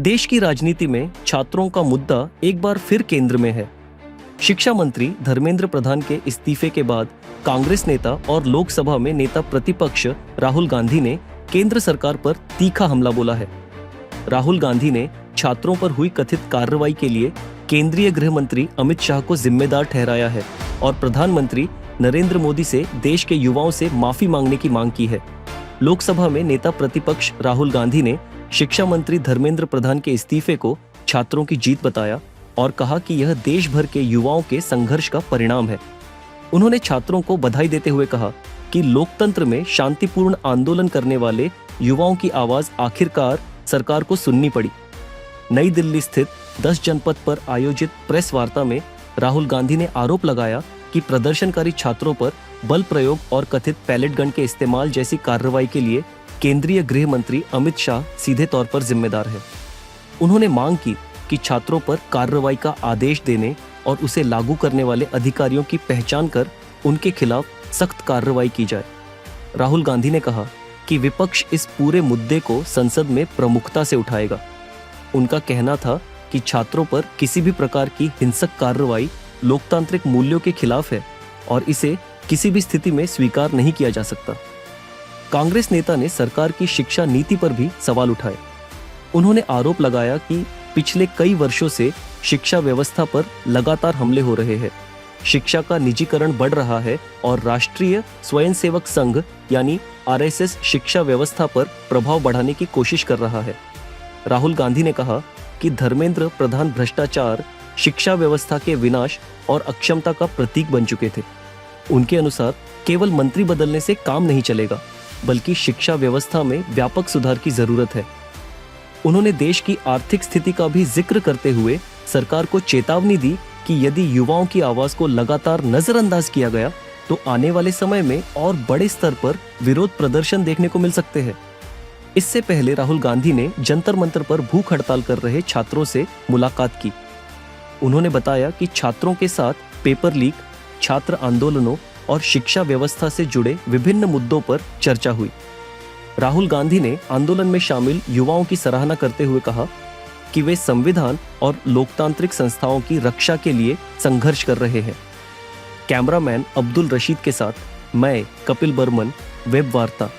देश की राजनीति में छात्रों का मुद्दा एक बार फिर केंद्र में है। शिक्षा मंत्री धर्मेंद्र प्रधान के इस्तीफे के बाद कांग्रेस नेता और लोकसभा में नेता प्रतिपक्ष राहुल गांधी ने केंद्र सरकार पर तीखा हमला बोला है। राहुल गांधी ने छात्रों पर हुई कथित कार्रवाई के लिए केंद्रीय गृह मंत्री अमित शाह को जिम्मेदार ठहराया है और प्रधानमंत्री नरेंद्र मोदी से देश के युवाओं से माफी मांगने की मांग की है। लोकसभा में नेता प्रतिपक्ष राहुल गांधी ने शिक्षा मंत्री धर्मेंद्र प्रधान के इस्तीफे को छात्रों की जीत बताया और कहा कि यह देश भर के युवाओं के संघर्ष का परिणाम है। उन्होंने छात्रों को बधाई देते हुए कहा कि लोकतंत्र में शांतिपूर्ण आंदोलन करने वाले युवाओं की आवाज आखिरकार सरकार को सुननी पड़ी। नई दिल्ली स्थित 10 जनपद पर आयोजित प्रेस वार्ता में राहुल गांधी ने आरोप लगाया कि प्रदर्शनकारी छात्रों पर बल प्रयोग और कथित पैलेट गन के इस्तेमाल जैसी कार्रवाई के लिए केंद्रीय गृह मंत्री अमित शाह सीधे तौर पर जिम्मेदार है। उन्होंने मांग की कि छात्रों पर कार्रवाई का आदेश देने और उसे लागू करने वाले अधिकारियों की पहचान कर उनके खिलाफ सख्त कार्रवाई की जाए। राहुल गांधी ने कहा कि विपक्ष इस पूरे मुद्दे को संसद में प्रमुखता से उठाएगा। उनका कहना था कि छात्रों पर किसी भी प्रकार की हिंसक कार्रवाई लोकतांत्रिक मूल्यों के खिलाफ है और इसे किसी भी स्थिति में स्वीकार नहीं किया जा सकता। कांग्रेस नेता ने सरकार की शिक्षा नीति पर भी सवाल उठाए। उन्होंने आरोप लगाया कि पिछले कई वर्षों से शिक्षा व्यवस्था पर लगातार हमले हो रहे हैं। शिक्षा का निजीकरण बढ़ रहा है और राष्ट्रीय स्वयंसेवक संघ यानी आरएसएस शिक्षा व्यवस्था पर प्रभाव बढ़ाने की कोशिश कर रहा है। राहुल गांधी ने कहा कि धर्मेंद्र प्रधान भ्रष्टाचार, शिक्षा व्यवस्था के विनाश और अक्षमता का प्रतीक बन चुके थे। उनके अनुसार केवल मंत्री बदलने से काम नहीं चलेगा, बल्कि शिक्षा व्यवस्था में व्यापक सुधार की जरूरत है। उन्होंने देश की आर्थिक स्थिति का भी जिक्र करते हुए सरकार को चेतावनी दी कि यदि युवाओं की आवाज को लगातार नजरअंदाज किया गया तो आने वाले समय में और बड़े स्तर पर विरोध प्रदर्शन देखने को मिल सकते हैं। इससे पहले राहुल गांधी ने जंतर मंतर पर भूख हड़ताल कर रहे छात्रों से मुलाकात की। उन्होंने बताया कि छात्रों के साथ पेपर लीक, छात्र आंदोलनों और शिक्षा व्यवस्था से जुड़े विभिन्न मुद्दों पर चर्चा हुई। राहुल गांधी ने आंदोलन में शामिल युवाओं की सराहना करते हुए कहा कि वे संविधान और लोकतांत्रिक संस्थाओं की रक्षा के लिए संघर्ष कर रहे हैं। कैमरामैन अब्दुल रशीद के साथ मैं कपिल बर्मन, वेब वार्ता।